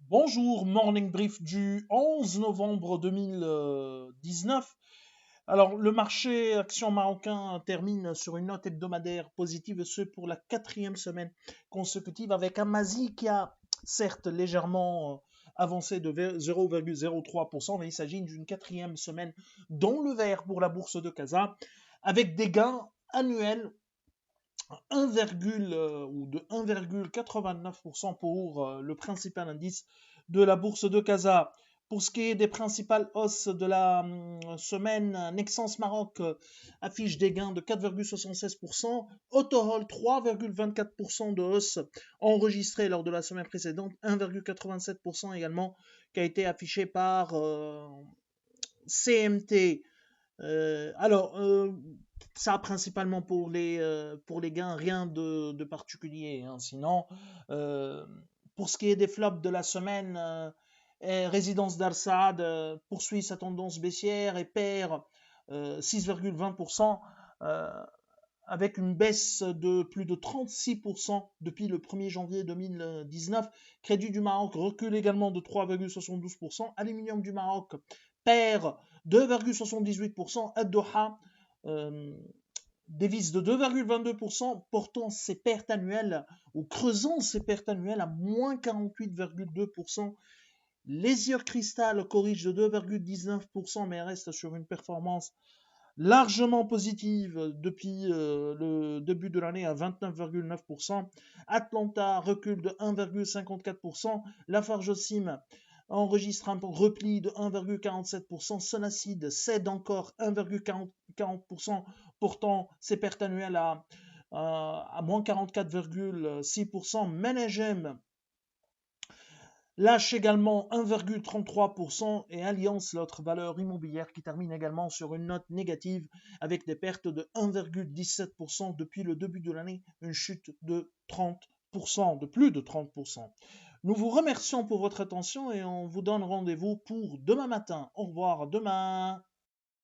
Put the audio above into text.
Bonjour, Morning Brief du 11 novembre 2019. Alors, le marché action marocain termine sur une note hebdomadaire positive, et ce pour la quatrième semaine consécutive, avec un Mazi qui a certes légèrement avancé de 0,03%, mais il s'agit d'une quatrième semaine dans le vert pour la bourse de Casa, avec des gains annuels 1, ou de 1,89% pour le principal indice de la bourse de Casa. Pour ce qui est des principales hausses de la semaine, Nexens Maroc affiche des gains de 4,76%, Autohol 3,24% de hausse enregistrée lors de la semaine précédente, 1,87% également qui a été affiché par CMT. Ça principalement pour les gains, rien de particulier, hein. Sinon, euh, pour ce qui est des flops de la semaine, Résidence d'Al Saad poursuit sa tendance baissière et perd 6,20%, avec une baisse de plus de 36% depuis le 1er janvier 2019. Crédit du Maroc recule également de 3,72%. Aluminium du Maroc perd 2,78%. Ad-Doha dévisse de 2,22%, portant ses pertes annuelles ou creusant ses pertes annuelles à moins 48,2%. Les Yeux Cristal corrige de 2,19%, mais reste sur une performance largement positive depuis le début de l'année à 29,9%. Atlanta recule de 1,54%. Lafarge Sim enregistre un repli de 1,47%. Sonacide cède encore 1,40%, portant ses pertes annuelles à moins 44,6%. Managem lâche également 1,33% et Alliance, l'autre valeur immobilière, qui termine également sur une note négative avec des pertes de 1,17% depuis le début de l'année, une chute de 30%, de plus de 30%. Nous vous remercions pour votre attention et on vous donne rendez-vous pour demain matin. Au revoir, à demain.